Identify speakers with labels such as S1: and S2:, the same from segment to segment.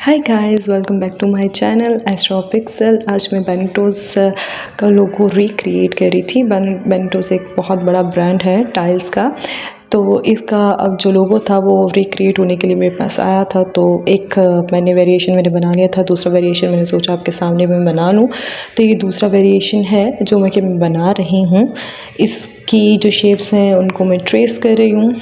S1: Hi guys, welcome back to my channel Astro Pixel. आज मैं बेनिटोज़ का लोगो रिक्रिएट करी थी। बेनिटोज़ एक बहुत बड़ा ब्रांड है टाइल्स का। तो इसका अब जो लोगो था वो रिक्रिएट होने के लिए मेरे पास आया था। तो एक मैंने वेरिएशन मैंने बना लिया था, दूसरा वेरिएशन मैंने सोचा आपके सामने मैं बना लूँ। तो ये दूसरा वेरिएशन है जो मैं बना रही हूँ। इसकी जो शेप्स हैं उनको मैं ट्रेस कर रही हूँ।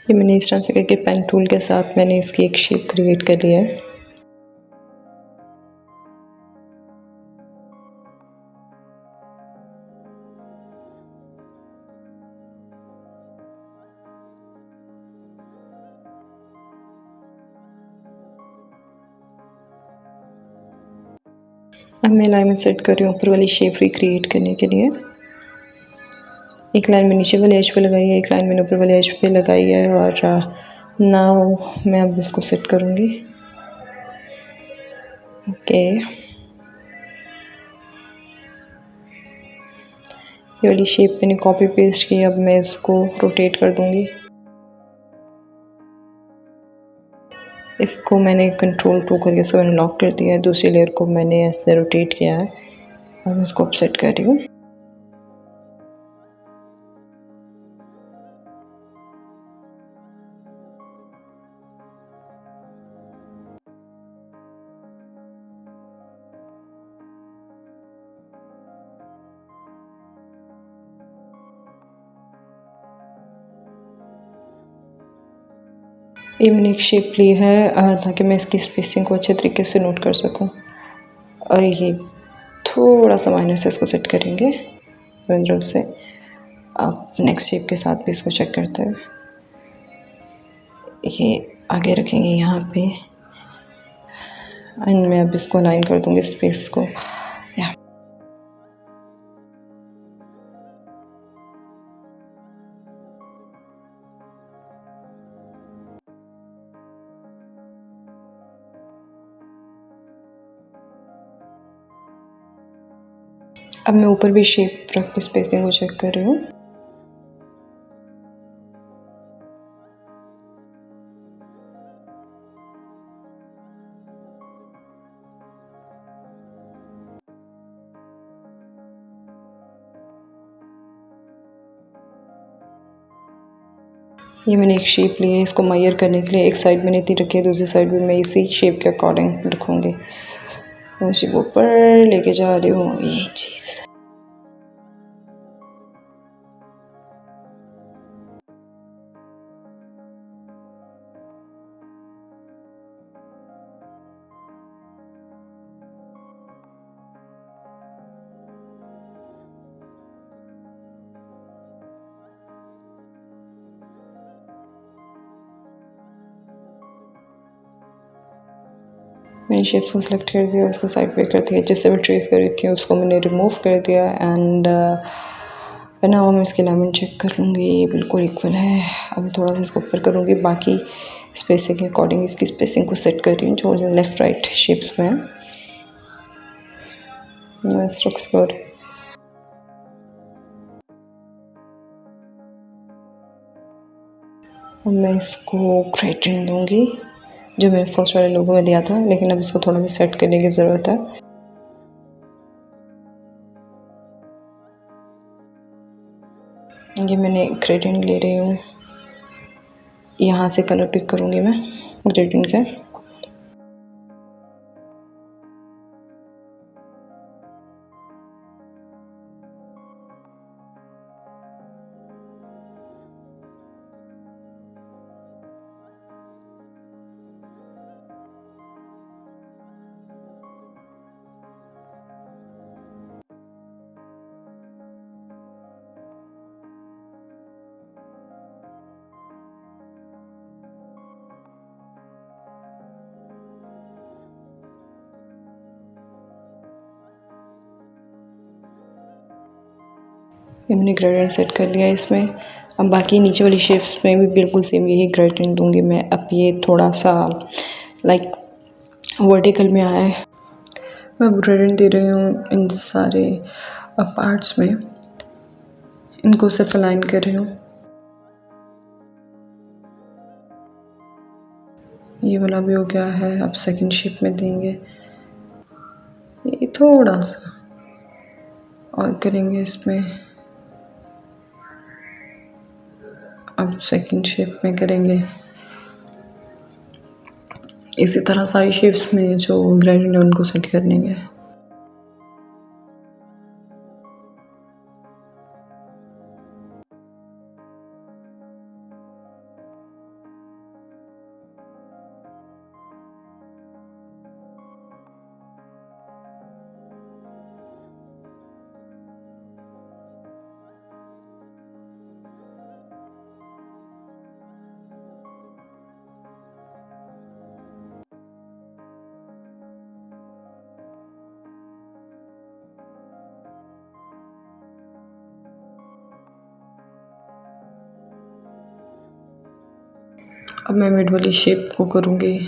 S1: ये मैंने इस तरह से करके पेन टूल के साथ मैंने इसकी एक शेप क्रिएट कर लिया है। अब मैं लाइन सेट कर रही हूँ ऊपर वाली शेप रिक्रिएट करने के लिए। एक लाइन में नीचे वाले एज पे लगाई है, एक लाइन मैंने ऊपर वाले एज पे लगाई है। और नाउ मैं अब इसको सेट करूँगी। ओके, ये वाली शेप मैंने कॉपी पेस्ट की। अब मैं इसको रोटेट कर दूँगी। इसको मैंने कंट्रोल 2 करके इसको मैंने लॉक कर दिया है। दूसरी लेयर को मैंने ऐसे रोटेट किया है और मैं इसको अब सेट कर रही हूँ। ये मैंने एक शेप ली है ताकि मैं इसकी स्पेसिंग को अच्छे तरीके से नोट कर सकूं। और ये थोड़ा सा माइनर से इसको सेट करेंगे दोनों तरफ से। अब नेक्स्ट शेप के साथ भी इसको चेक करते हैं। ये आगे रखेंगे यहाँ पे एंड मैं अब इसको अलाइन कर दूँगी स्पेस को। या अब मैं ऊपर भी शेप रख के स्पेसिंग को चेक कर रही हूँ। ये मैंने एक शेप ली है, इसको मेजर करने के लिए एक साइड मैंने इतनी रखी है, दूसरी साइड भी मैं इसी शेप के अकॉर्डिंग रखूँगी। मैं शेप ऊपर लेके जा रही हूँ। ये चीज़ मैंने शेप्स को सिलेक्ट कर दिया, उसको साइड पे कर दिया। जिससे मैं ट्रेस कर रही थी उसको मैंने रिमूव कर दिया एंड नाउ मैं इसकी अलाइनमेंट चेक कर लूँगी। ये बिल्कुल इक्वल है। अब थोड़ा सा इसको ऊपर करूँगी, बाकी स्पेसिंग के अकॉर्डिंग इसकी स्पेसिंग को सेट कर रही हूँ जो लेफ़्ट राइट शेप्स में है। Yes, looks good. अब मैं इसको ग्रेडिएंट दूँगी जो मैं फर्स्ट वाले लोगों में दिया था, लेकिन अब इसको थोड़ा सा सेट करने की ज़रूरत है। ये मैंने ग्रेडिएंट ले रही हूँ, यहाँ से कलर पिक करूँगी मैं ग्रेडिएंट के। ये मैंने ग्रेडिएंट सेट कर लिया है इसमें। अब बाकी नीचे वाली शेप्स में भी बिल्कुल सेम यही ग्रेडिएंट दूंगी मैं। अब ये थोड़ा सा लाइक वर्टिकल में आया है। मैं ग्रेडियंट दे रही हूँ इन सारे पार्ट्स में, इनको सिर्फ अलाइन कर रही हूँ। ये वाला भी हो गया है। अब सेकंड शेप में देंगे, ये थोड़ा सा और करेंगे इसमें। अब सेकंड शेप में करेंगे। इसी तरह सारी शेप्स में जो ग्रेडियंट है उनको सेट कर लेंगे। अब मैं मिड वाली शेप को करूँगी।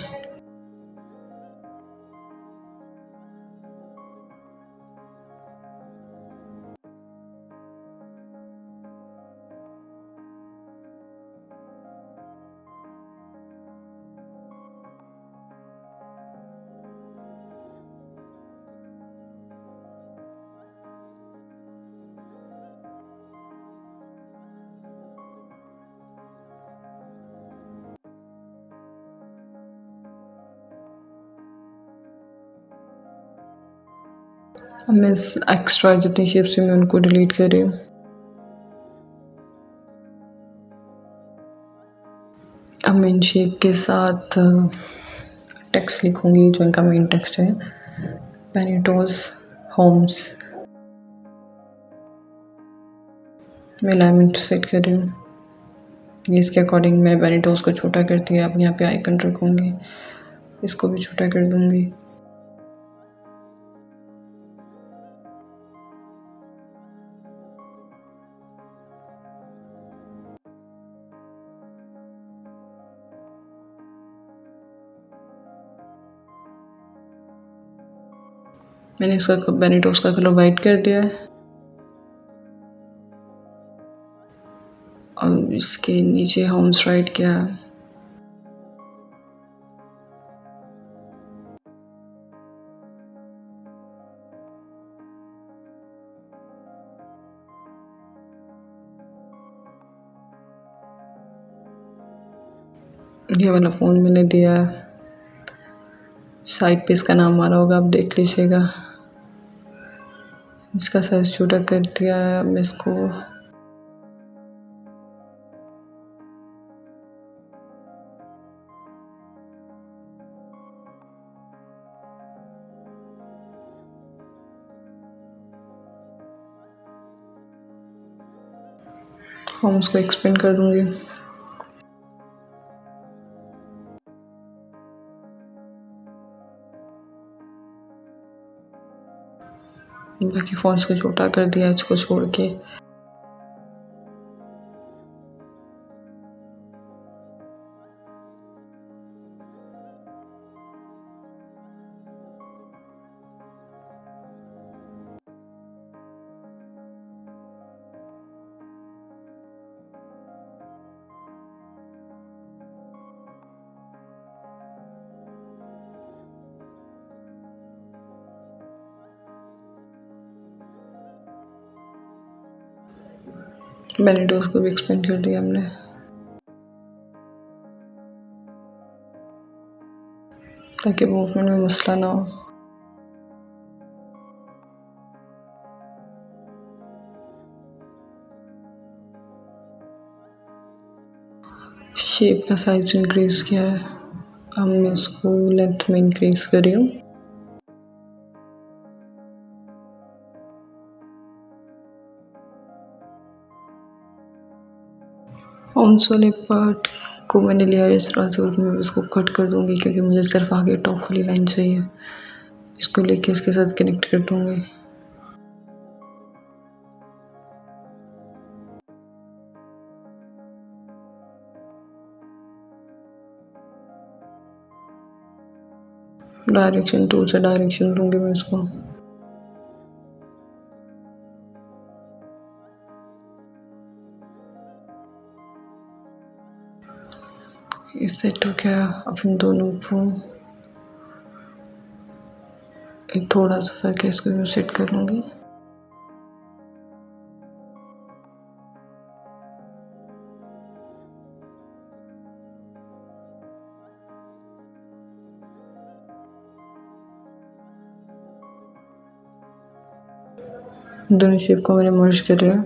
S1: अब मैं एक्स्ट्रा जितनी शेप्स हैं मैं उनको डिलीट कर रही हूँ। अब मैं इन शेप के साथ टेक्स्ट लिखूँगी जो इनका मेन टेक्स्ट है, बेनिटोज होम्स। मैं अलाइनमेंट सेट कर रही हूँ। ये इसके अकॉर्डिंग मैंने बेनिटोज को छोटा कर दिया। अब यहाँ पे आइकन रखूँगी, इसको भी छोटा कर दूँगी। मैंने इसका बेनिटोज का कलर वाइट कर दिया है। और इसके नीचे होम्स राइट किया है। ये वाला फ़ोन मैंने दिया, साइड पे इसका नाम आ रहा होगा, आप देख लीजिएगा। इसका साइज़ छोटा कर दिया है। अब इसको होम्स को एक्सपेंड कर दूँगी। बाकी फ़ॉन्ट्स को छोटा कर दिया इसको छोड़ के। बेनिटोज को भी एक्सपेंड कर दिया हमने। ताकि मूवमेंट में मसला ना हो। शेप का साइज इंक्रीज किया है। अब मैं इसको लेंथ में इंक्रीज कर रही हूँ। होम्स वाले पार्ट को मैंने लिया है इस तरह से, और मैं इसको कट कर दूँगी क्योंकि मुझे सिर्फ आगे टॉप वाली लाइन चाहिए। इसको लेके इसके साथ कनेक्ट कर दूँगी। डायरेक्शन टूल से डायरेक्शन दूंगी मैं इसको। इस सेट हो गया। अपन दोनों को एक थोड़ा सा फर्क है, इसको सेट कर लूँगी। दोनों शेप को मैंने मर्ज कर लिया।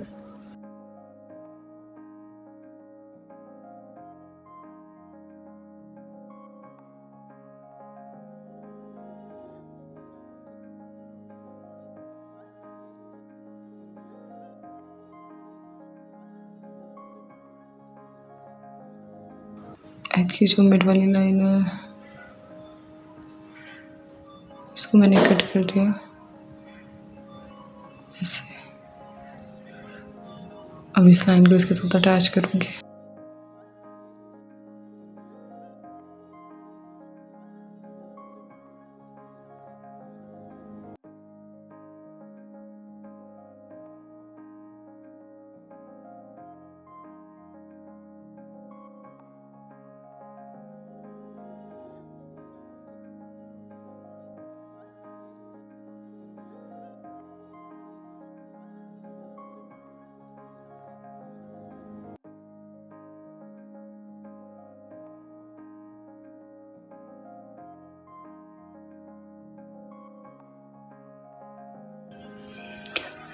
S1: एज की जो मिड वाली लाइन है इसको मैंने कट कर दिया ऐसे। अब इस लाइन को इसके साथ अटैच करूँगी।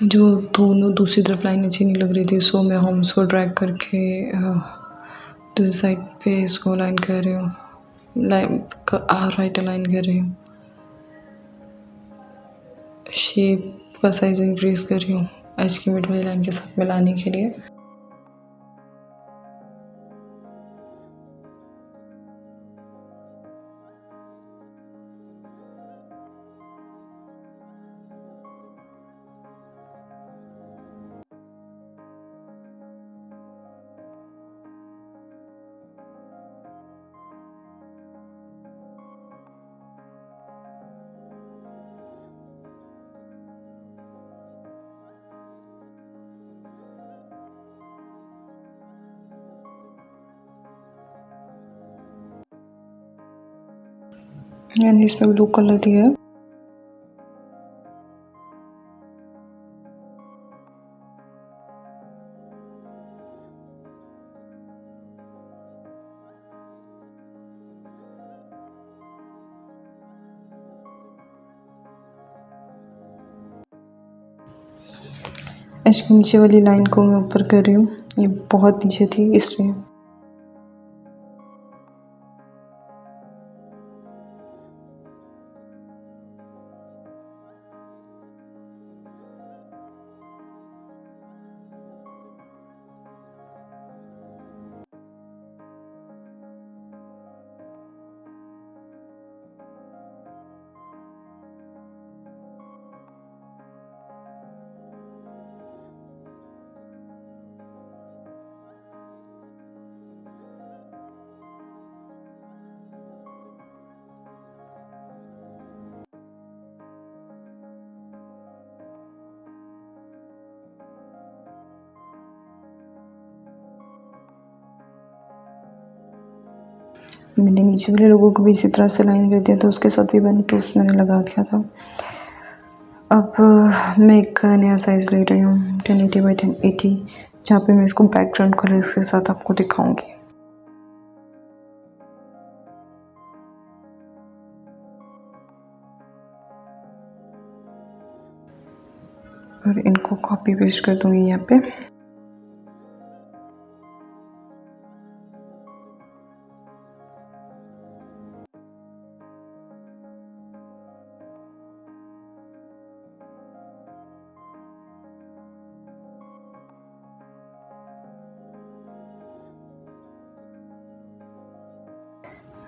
S1: जो दोनों दूसरी तरफ लाइन अच्छी नहीं लग रही थी, सो मैं होम्स को ड्रैग करके दूसरी साइड पे इसको लाइन कर रही हूँ, राइट अलाइन कर रही हूँ। शेप का साइज इंक्रीज कर रही हूँ एज की मिड वाली लाइन के साथ मिलाने के लिए। मैंने इसमें ब्लू कलर दिया है। एज की नीचे वाली लाइन को मैं ऊपर कर रही हूँ, ये बहुत नीचे थी इसलिए। मैंने नीचे वाले लोगों को भी इसी तरह से लाइन कर दिया था, उसके साथ भी मैंने टूल्स मैंने लगा दिया था। अब मैं एक नया साइज़ ले रही हूँ 1080 बाई 1080, जहाँ पे मैं इसको बैकग्राउंड कलर के साथ आपको दिखाऊंगी। और इनको कॉपी पेस्ट कर दूँगी यहाँ पे।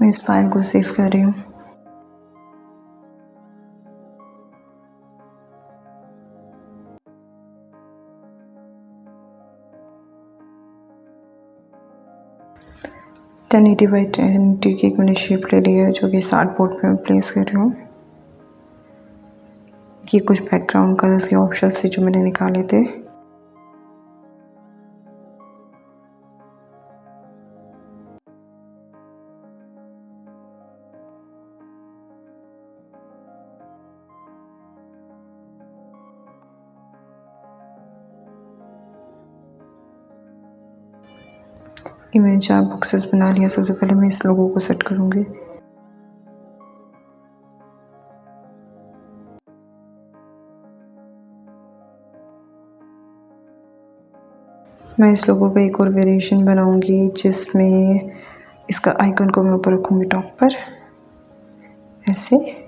S1: मैं इस फाइल को सेव कर रही हूँ। 1080 बाई 1080 की एक मैंने शेप ले ली है जो कि सार्ट बोर्ड पे मैं प्लेस कर रही हूँ। ये कुछ बैकग्राउंड कलर्स के ऑप्शंस थे जो मैंने निकाले थे। ये मैंने 4 बॉक्सेस बना लिया। सबसे पहले मैं इस लोगो को सेट करूँगी। मैं इस लोगो पे एक और वेरिएशन बनाऊँगी जिसमें इसका आइकन को मैं ऊपर रखूँगी टॉप पर, ऐसे।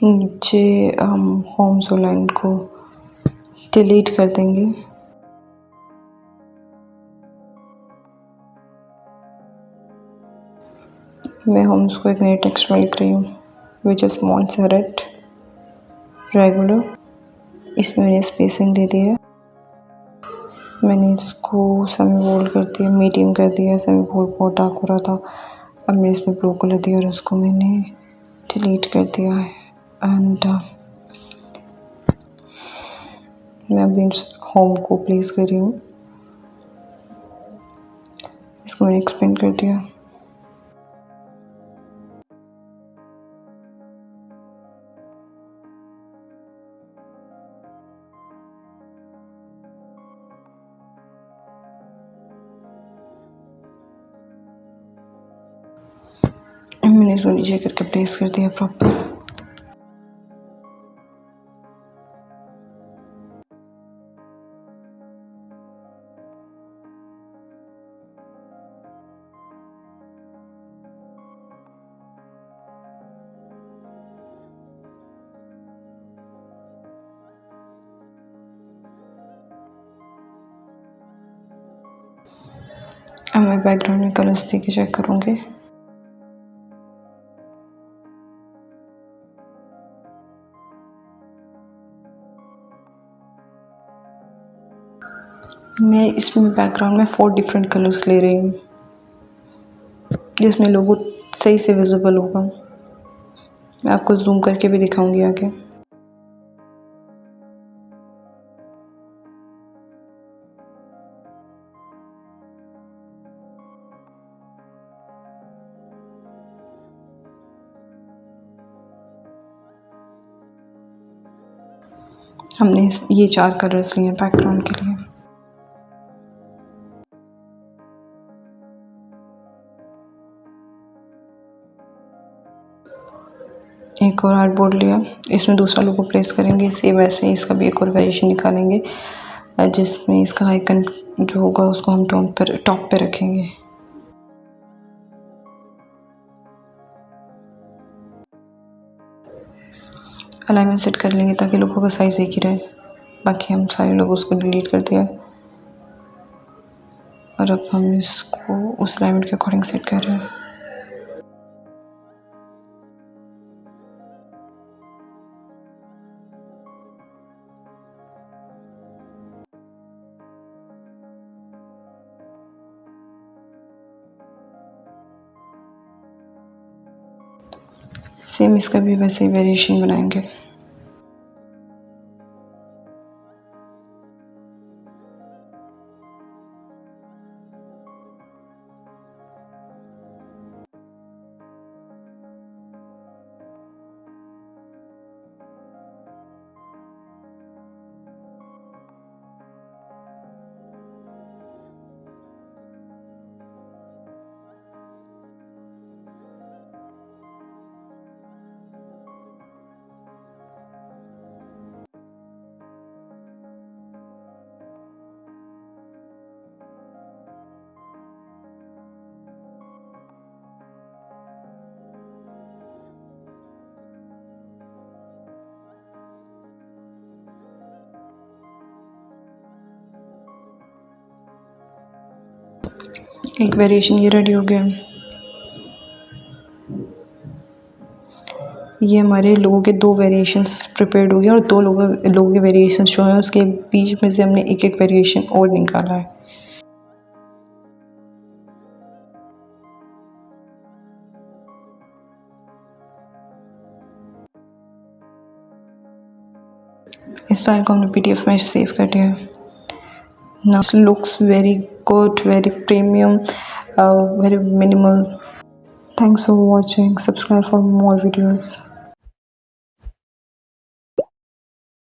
S1: नीचे हम होम लाइन को डिलीट कर देंगे। मैं होम्स को एक नए टेक्स्ट में लिख रही हूँ, विच इज़ मॉन्सेरेट रेगुलर। इसमें मैंने स्पेसिंग दे दी है। मैंने इसको सेमी बोल्ड कर दिया, मीडियम कर दिया। सेमी बोल्ड बहुत डार्क हो रहा था। अब मैंने इसमें ब्लू कलर दिया और उसको मैंने डिलीट कर दिया है। एंड मैं अभी होम को प्लेस कर रही हूँ। इसको मैंने एक्सपेंड कर दिया। मैंने इसको नीचे करके प्लेस कर दिया प्रॉपर। अब मैं बैकग्राउंड में कलर्स दे के चेक करूँगी। मैं इसमें बैकग्राउंड में 4 डिफरेंट कलर्स ले रही हूँ जिसमें लोगो सही से विजिबल होगा। मैं आपको जूम करके भी दिखाऊंगी आगे। हमने ये 4 कलर्स लिए हैं बैकग्राउंड के लिए। एक और आर्ट बोर्ड लिया, इसमें दूसरा लोगो प्लेस करेंगे। सेम वैसे ही इसका भी एक और वेरिएशन निकालेंगे जिसमें इसका आइकन जो होगा उसको हम टॉप पे रखेंगे। अलाइनमेंट सेट कर लेंगे ताकि लोगों का साइज़ एक ही रहे। बाकी हम सारे लोग उसको डिलीट कर दिया और अब हम इसको उस अलाइनमेंट के अकॉर्डिंग सेट कर रहे हैं। सेम इसका भी वैसे ही वेरिएशन बनाएंगे। एक वेरिएशन ये रेडी हो गया। ये हमारे लोगों के 2 वेरिएशंस प्रिपेयर्ड हो गए और 2 लोगों के वेरिएशंस जो हैं उसके बीच में से हमने एक वेरिएशन और निकाला है। इस फाइल को हमने PDF में सेव कर दिया है। Now it looks very good, very premium, very minimal. Thanks for watching. Subscribe for more videos.